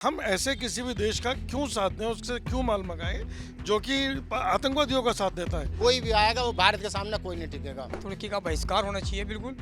हम ऐसे किसी भी देश का क्यों साथ दें, उससे क्यों माल मंगाएं जो कि आतंकवादियों का साथ देता है। कोई भी आएगा वो भारत के सामने कोई नहीं टिकेगा। तुर्की का बहिष्कार होना चाहिए बिल्कुल।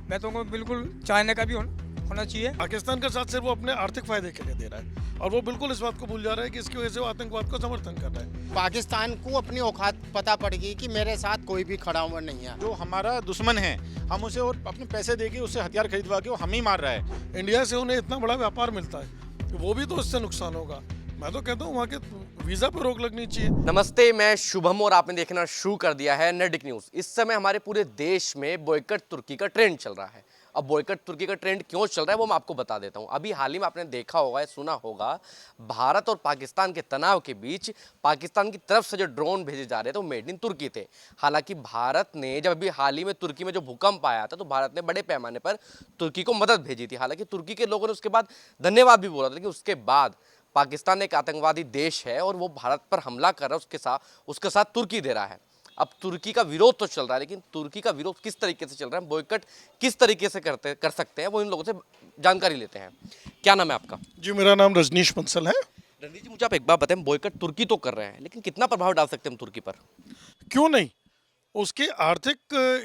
मैं तो कहूँ बिल्कुल चाइना का भी होना चाहिए। पाकिस्तान का साथ सिर्फ वो अपने आर्थिक फायदे के लिए दे रहा है और वो बिल्कुल इस बात को भूल जा रहा है कि इसकी वजह से वो आतंकवाद को समर्थन कर रहा है। पाकिस्तान को अपनी औकात पता पड़ गई कि मेरे साथ कोई भी खड़ा हुआ नहीं है। जो हमारा दुश्मन है हम उसे और अपने पैसे देके उससे हथियार खरीदवा के वो हम ही मार रहा है। इंडिया से उन्हें इतना बड़ा व्यापार मिलता है तो वो भी तो इससे नुकसान होगा। मैं तो कहता हूँ वहाँ के वीजा पर रोक लगनी चाहिए। नमस्ते, मैं शुभम और आपने देखना शुरू कर दिया है नर्डिक न्यूज़। इस समय हमारे पूरे देश में बॉयकट तुर्की का ट्रेंड चल रहा है। अब बॉयकट तुर्की का ट्रेंड क्यों चल रहा है वो मैं आपको बता देता हूं। अभी हाल ही में आपने देखा होगा या सुना होगा, भारत और पाकिस्तान के तनाव के बीच पाकिस्तान की तरफ से जो ड्रोन भेजे जा रहे थे वो मेड इन तुर्की थे। हालांकि भारत ने जब अभी हाल ही में तुर्की में जो भूकंप आया था तो भारत ने बड़े पैमाने पर तुर्की को मदद भेजी थी। हालांकि तुर्की के लोगों ने उसके बाद धन्यवाद भी बोला था, लेकिन उसके बाद पाकिस्तान एक आतंकवादी देश है और वो भारत पर हमला कर रहा है, उसके साथ तुर्की दे रहा है। अब तुर्की का विरोध तो चल रहा है, लेकिन तुर्की का विरोध किस तरीके से चल रहा है, बॉयकट किस तरीके से कर सकते हैं, वो इन लोगों से जानकारी लेते हैं। क्या नाम है आपका? जी, मेरा नाम रजनीश बंसल है। रणजीत जी, मुझे आप एक बात बताएं, बॉयकट तुर्की तो कर रहे हैं, लेकिन कितना प्रभाव डाल सकते हैं हम तुर्की पर? क्यों नहीं, उसकी आर्थिक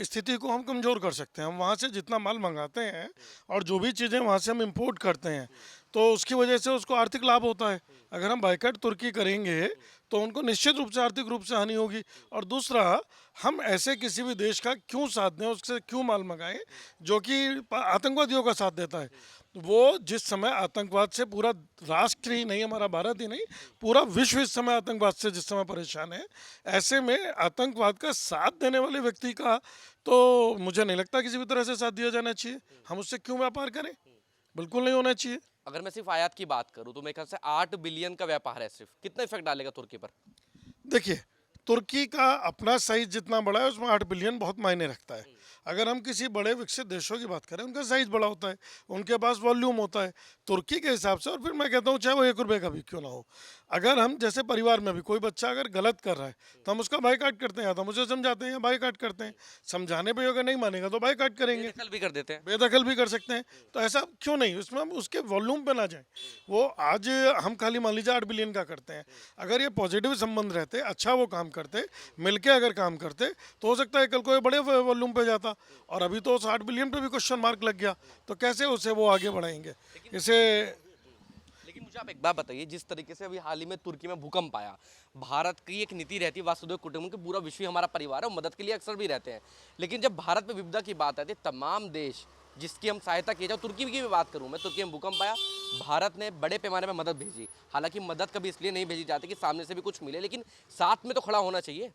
स्थिति को हम कमज़ोर कर सकते हैं। हम वहाँ से जितना माल मंगाते हैं और जो भी चीज़ें वहाँ से हम इंपोर्ट करते हैं तो उसकी वजह से उसको आर्थिक लाभ होता है। अगर हम बाइकाट तुर्की करेंगे तो उनको निश्चित रूप से आर्थिक रूप से हानि होगी। और दूसरा, हम ऐसे किसी भी देश का क्यों साथ दें, उससे क्यों माल मंगाएं जो कि आतंकवादियों का साथ देता है। वो जिस समय आतंकवाद से पूरा राष्ट्र ही नहीं, हमारा भारत ही नहीं, पूरा विश्व इस समय आतंकवाद से जिस समय परेशान है, ऐसे में आतंकवाद का साथ देने वाले व्यक्ति का तो मुझे नहीं लगता किसी भी तरह से साथ दिया जाना चाहिए। हम उससे क्यों व्यापार करें, बिल्कुल नहीं होना चाहिए। अगर मैं सिर्फ आयात की बात करूं तो मेरे ख्याल से 8 बिलियन का व्यापार है सिर्फ। कितना इफेक्ट डालेगा तुर्की पर? देखिए, तुर्की का अपना साइज जितना बड़ा है उसमें 8 बिलियन बहुत मायने रखता है। अगर हम किसी बड़े विकसित देशों की बात करें, उनका साइज बड़ा होता है, उनके पास वॉल्यूम होता है। तुर्की के हिसाब से, और फिर मैं कहता हूँ चाहे वो 1 रुपये का भी क्यों ना हो, अगर हम जैसे परिवार में भी कोई बच्चा अगर गलत कर रहा है तो हम उसका बाइकाट करते हैं, या तो हम उसे समझाते हैं या बाइकाट करते हैं। समझाने पर अगर नहीं मानेगा तो बाइकाट करेंगे, बेदखल भी कर देते हैं। बेदखल भी कर सकते हैं। तो ऐसा क्यों नहीं, उसमें हम उसके वॉल्यूम पे ना जाएं। वो आज हम खाली मान लीजिए 8 बिलियन का करते हैं, अगर ये पॉजिटिव संबंध रहते, अच्छा वो काम करते, मिलके अगर काम करते, तो हो सकता है कल को ये बड़े वॉल्यूम पे जाता। और अभी तो 60 बिलियन पे भी क्वेश्चन मार्क लग गया, तो कैसे उसे वो आगे बढ़ाएंगे इसे। लेकिन मुझे आप एक बात बताइए, जिस तरीके से अभी हाल ही में तुर्की में भूकंप आया, भारत की एक नीति रहती है वासुदेव कुटुंबकम कि पूरा विश्व ही हमारा परिवार है और मदद के लिए अक्सर भी रहते हैं। लेकिन जब भारत में विपदा की बात आती है, तमाम देश जिसकी हम सहायता की जाए, तुर्की की भी बात करूं मैं, तुर्की में भूकंप आया, भारत ने बड़े पैमाने पर मदद भेजी। हालांकि मदद कभी इसलिए नहीं भेजी जाती कि सामने से भी कुछ मिले, लेकिन साथ में तो खड़ा होना चाहिए।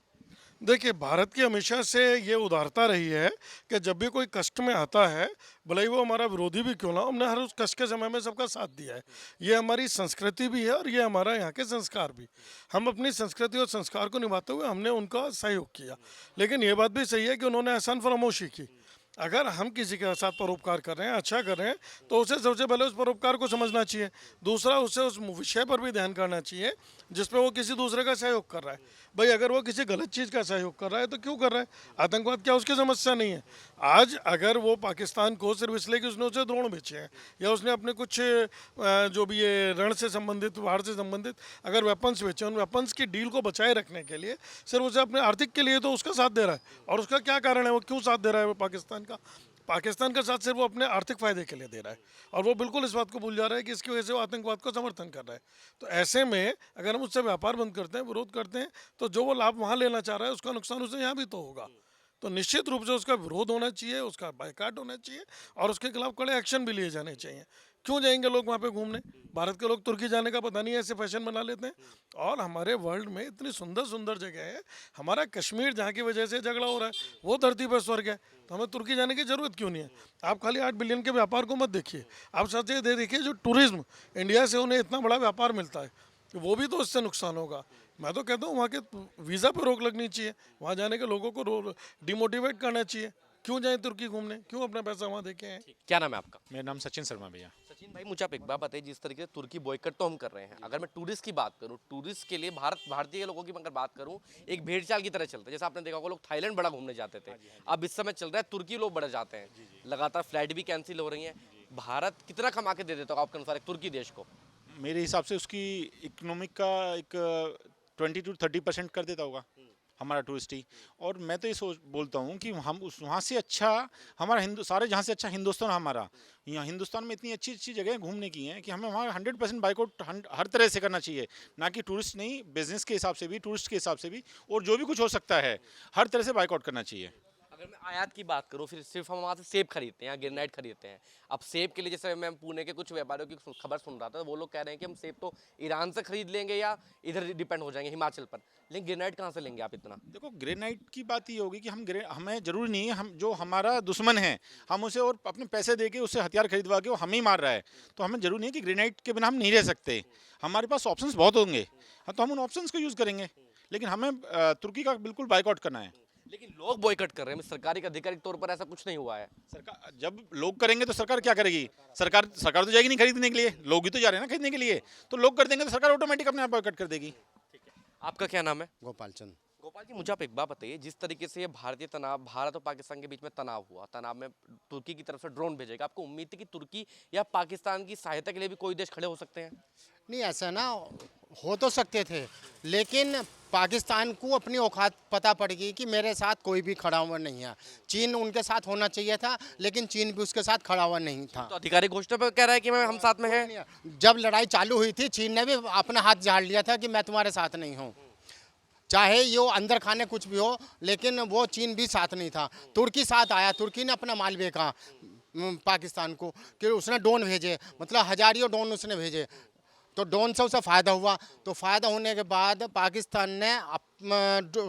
देखिए, भारत की हमेशा से ये उदारता रही है कि जब भी कोई कष्ट में आता है, भले ही वो हमारा विरोधी भी क्यों ना हो, हमने हर उस कष्ट के समय में सबका साथ दिया है। ये हमारी संस्कृति भी है और ये हमारा यहाँ के संस्कार भी। हम अपनी संस्कृति और संस्कार को निभाते हुए हमने उनका सहयोग किया। लेकिन ये बात भी सही है कि उन्होंने एहसान फरामोशी की। अगर हम किसी के साथ परोपकार कर रहे हैं, अच्छा कर रहे हैं, तो उसे सबसे पहले उस परोपकार को समझना चाहिए। दूसरा, उसे उस विषय पर भी ध्यान करना चाहिए जिस पे वो किसी दूसरे का सहयोग कर रहा है। भाई, अगर वो किसी गलत चीज़ का सहयोग कर रहा है तो क्यों कर रहा है? आतंकवाद क्या उसकी समस्या नहीं है? आज अगर वो पाकिस्तान को सिर्फ इसलिए कि उसने उसे ड्रोन बेचे हैं या उसने अपने कुछ जो भी ये रण से संबंधित, बाहर से संबंधित अगर वेपन्स बेचे, उन वेपन्स की डील को बचाए रखने के लिए सिर्फ उसे अपने आर्थिक के लिए तो उसका साथ दे रहा है। और उसका क्या कारण है, वो क्यों साथ दे रहा है? वो पाकिस्तान का साथ सिर्फ वो अपने आर्थिक फायदे के लिए दे रहा है और वो बिल्कुल इस बात को भूल जा रहा है कि इसकी वजह से वो आतंकवाद को समर्थन कर रहा है। तो ऐसे में अगर हम उससे व्यापार बंद करते हैं, विरोध करते हैं, तो जो वो लाभ वहाँ लेना चाह रहा है उसका नुकसान उसे यहाँ भी तो होगा। तो निश्चित रूप से उसका विरोध होना चाहिए, उसका बायकॉट होना चाहिए और उसके खिलाफ कड़े एक्शन भी लिए जाने चाहिए। क्यों जाएंगे लोग वहाँ पे घूमने? भारत के लोग तुर्की जाने का पता नहीं है, ऐसे फैशन बना लेते हैं। और हमारे वर्ल्ड में इतनी सुंदर सुंदर जगह है, हमारा कश्मीर जहाँ की वजह से झगड़ा हो रहा है वो धरती पर स्वर्ग है, तो हमें तुर्की जाने की ज़रूरत क्यों नहीं है? आप खाली 8 बिलियन के व्यापार को मत देखिए, आप सच ये देखिए जो टूरिज्म इंडिया से उन्हें इतना बड़ा व्यापार मिलता है, वो भी तो इससे नुकसान होगा। मैं तो कहता हूँ वहाँ के वीज़ा पर रोक लगनी चाहिए, वहाँ जाने के लोगों को डिमोटिवेट करना चाहिए। क्यों जाएं तुर्की घूमने, क्यों अपना पैसा वहाँ देके आए? क्या नाम है आपका? मेरा नाम सचिन शर्मा भैया। सचिन भाई, मुझे आप एक बात बताइए, जिस तरीके से तुर्की बॉयकट तो हम कर रहे हैं, अगर मैं टूरिस्ट की बात करूं, टूरिस्ट के लिए भारतीय लोगों की अगर बात करूं, एक भेड़चाल की तरह चलता है। जैसे आपने देखा होगा, लोग थाईलैंड बड़ा घूमने जाते थे, अब इस समय चल रहा है तुर्की लोग बड़ा जाते हैं। लगातार फ्लाइट भी कैंसिल हो रही हैं। भारत कितना कमा के दे देता होगा आपके अनुसार एक तुर्की देश को? मेरे हिसाब से उसकी इकोनॉमिक का एक 20 to 30% कर देता होगा हमारा टूरिस्ट ही। और मैं तो ये सोच बोलता हूँ कि हम उस वहाँ से अच्छा हमारा सारे जहाँ से अच्छा हिंदुस्तान हमारा, यहाँ हिंदुस्तान में इतनी अच्छी अच्छी जगह घूमने की हैं कि हमें वहाँ 100% बाइकआउट हर तरह से करना चाहिए, ना कि टूरिस्ट नहीं, बिजनेस के हिसाब से भी, टूरिस्ट के हिसाब से भी, और जो भी कुछ हो सकता है हर तरह से बाइकआउट करना चाहिए। अगर मैं आयात की बात करूं, फिर सिर्फ हम वहाँ से सेब खरीदते हैं या ग्रेनाइट खरीदते हैं। अब सेब के लिए जैसे मैं पुणे के कुछ व्यापारियों की खबर सुन रहा था, तो वो लोग कह रहे हैं कि हम सेब तो ईरान से खरीद लेंगे या इधर डिपेंड हो जाएंगे हिमाचल पर, लेकिन ग्रेनाइट कहाँ से लेंगे आप इतना? देखो, ग्रेनाइट की बात ये होगी कि हमें जरूरी नहीं है, हम जो हमारा दुश्मन है हम उसे और अपने पैसे दे के उससे हथियार खरीदवा के वो हमें ही मार रहा है, तो हमें जरूरी नहीं है कि ग्रेनाइट के बिना हम नहीं रह सकते। हमारे पास ऑप्शंस बहुत होंगे, हाँ, तो हम उन ऑप्शंस को यूज़ करेंगे, लेकिन हमें तुर्की का बिल्कुल बाइकआउट करना है। लेकिन लोग बॉयकट कर रहे हैं, सरकारी के आधिकारिक तौर पर ऐसा कुछ नहीं हुआ है। सरकार जब लोग करेंगे तो सरकार क्या करेगी? सरकार तो जाएगी नहीं खरीदने के लिए, लोग ही तो जा रहे हैं ना खरीदने के लिए, तो लोग कर देंगे तो सरकार ऑटोमेटिक अपने आप बॉयकट कर देगी। आपका क्या नाम है? गोपाल चंद। गोपाल जी, मुझे आप एक बात बताइए, जिस तरीके से ये भारत और पाकिस्तान के बीच में तनाव हुआ, तनाव में तुर्की की तरफ से ड्रोन भेजेगा, आपको उम्मीद थी कि तुर्की या पाकिस्तान की सहायता के लिए भी कोई देश खड़े हो सकते हैं? नहीं, ऐसा ना हो तो सकते थे, लेकिन पाकिस्तान को अपनी औकात पता पड़ गई कि मेरे साथ कोई भी खड़ा हुआ नहीं है। चीन उनके साथ होना चाहिए था, लेकिन चीन भी उसके साथ खड़ा हुआ नहीं था। तो आधिकारिक घोषणा पर कह रहा है कि हम साथ में हैं। जब लड़ाई चालू हुई थी, चीन ने भी अपना हाथ झाड़ लिया था कि मैं तुम्हारे साथ नहीं हूँ, चाहे ये अंदर खाने कुछ भी हो, लेकिन वो चीन भी साथ नहीं था। तुर्की साथ आया, तुर्की ने अपना माल बेचा पाकिस्तान को कि उसने ड्रोन भेजे, मतलब हजारियों ड्रोन उसने भेजे, तो ड्रोन से उसे फ़ायदा हुआ। तो फ़ायदा होने के बाद पाकिस्तान ने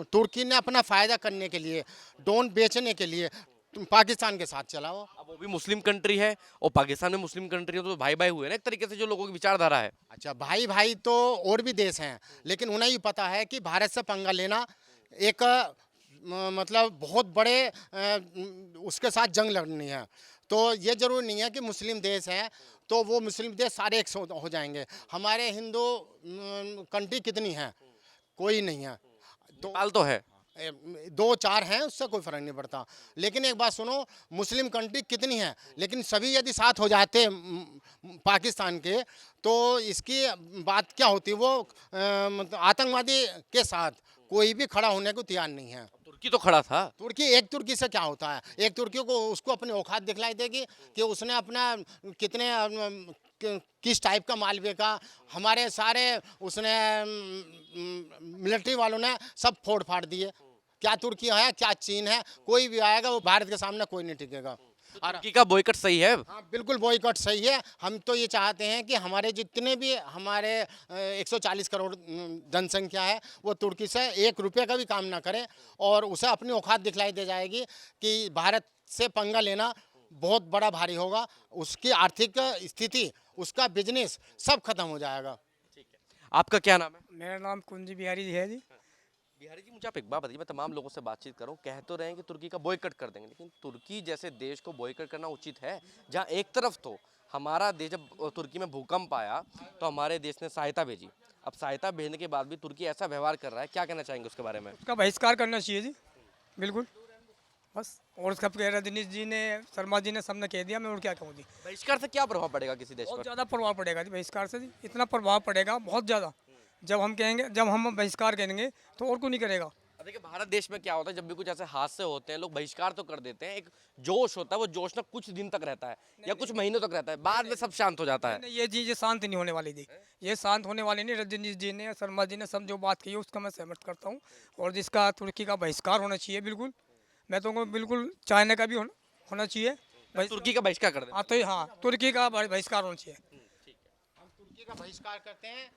तुर्की ने अपना फ़ायदा करने के लिए, ड्रोन बेचने के लिए पाकिस्तान के साथ चला वो। अब वो भी मुस्लिम कंट्री है और पाकिस्तान में मुस्लिम कंट्री है, तो भाई भाई हुए ना एक तरीके से, जो लोगों की विचारधारा है। अच्छा, भाई भाई तो और भी देश हैं, लेकिन उन्हें ही पता है कि भारत से पंगा लेना एक मतलब बहुत बड़े उसके साथ जंग लड़नी है। तो ये जरूरी नहीं है कि मुस्लिम देश हैं तो वो मुस्लिम देश सारे एक हो जाएंगे। हमारे हिंदू कंट्री कितनी हैं? कोई नहीं है। तो नेपाल तो है, 2-4 हैं, उससे कोई फर्क नहीं पड़ता। लेकिन एक बात सुनो, मुस्लिम कंट्री कितनी है, लेकिन सभी यदि साथ हो जाते पाकिस्तान के, तो इसकी बात क्या होती? वो मतलब आतंकवादी के साथ कोई भी खड़ा होने को तैयार नहीं है। तुर्की तो खड़ा था। एक तुर्की से क्या होता है? एक तुर्की को उसको अपनी औकात दिखलाई देगी कि उसने अपना कितने किस टाइप का माल बेचा। हमारे सारे उसने मिलिट्री वालों ने सब फोड़ फाड़ दिए। क्या तुर्की है, क्या चीन है? कोई भी आएगा वो भारत के सामने कोई नहीं टिकेगा। तो तुर्की का बॉयकट सही है? हाँ, बिल्कुल बॉयकॉट सही है। हम तो ये चाहते हैं कि हमारे जितने भी हमारे 140 करोड़ जनसंख्या है, वो तुर्की से 1 रुपये का भी काम ना करे, और उसे अपनी औकात दिखलाई दे जाएगी कि भारत से पंगा लेना बहुत बड़ा भारी होगा। उसकी आर्थिक स्थिति, उसका बिजनेस सब खत्म हो जाएगा। आपका क्या नाम है? मेरा नाम कुंजी बिहारी जी है जी। बिहारी जी, मुझे आप एक बात बताइए, मैं तमाम लोगों से बातचीत करूं, कह तो रहे हैं कि तुर्की का बॉयकट कर देंगे, लेकिन तुर्की जैसे देश को बॉयकट करना उचित है? जहां एक तरफ तो हमारा देश, जब तुर्की में भूकंप आया तो हमारे देश ने सहायता भेजी, अब सहायता भेजने के बाद भी तुर्की ऐसा व्यवहार कर रहा है, क्या कहना चाहेंगे उसके बारे में? उसका बहिष्कार करना चाहिए जी, बिल्कुल, बस। और उसका रजनीश जी ने, शर्मा जी ने, सबने कह दिया, मैं और क्या कहूँ जी। बहिष्कार से क्या प्रभाव पड़ेगा किसी देश बहुत पर? ज़्यादा प्रभाव पड़ेगा जी बहिष्कार से जी, इतना प्रभाव पड़ेगा बहुत ज़्यादा। जब हम कहेंगे, जब हम बहिष्कार करेंगे तो और कोई नहीं करेगा। देखिए, भारत देश में क्या होता है, जब भी कुछ ऐसे हादसे होते हैं, लोग बहिष्कार तो कर देते हैं, एक जोश होता है, वो जोश ना कुछ दिन तक रहता है या कुछ महीनों तक रहता है, बाद में सब शांत हो जाता है। नहीं, ये चीज़ शांत नहीं होने वाली थी, ये शांत होने वाली नहीं। रजनीश जी ने, शर्मा जी ने सब जो बात की है उसका मैं सहमत करता हूँ, और जिसका तुर्की का बहिष्कार होना चाहिए, बिल्कुल। मैं तो बिल्कुल चाइना का भी होना चाहिए। तुर्की का बहिष्कार कर दें। हाँ, तो हाँ, तुर्की का बहिष्कार होना चाहिए। तुर्की का बहिष्कार करते हैं।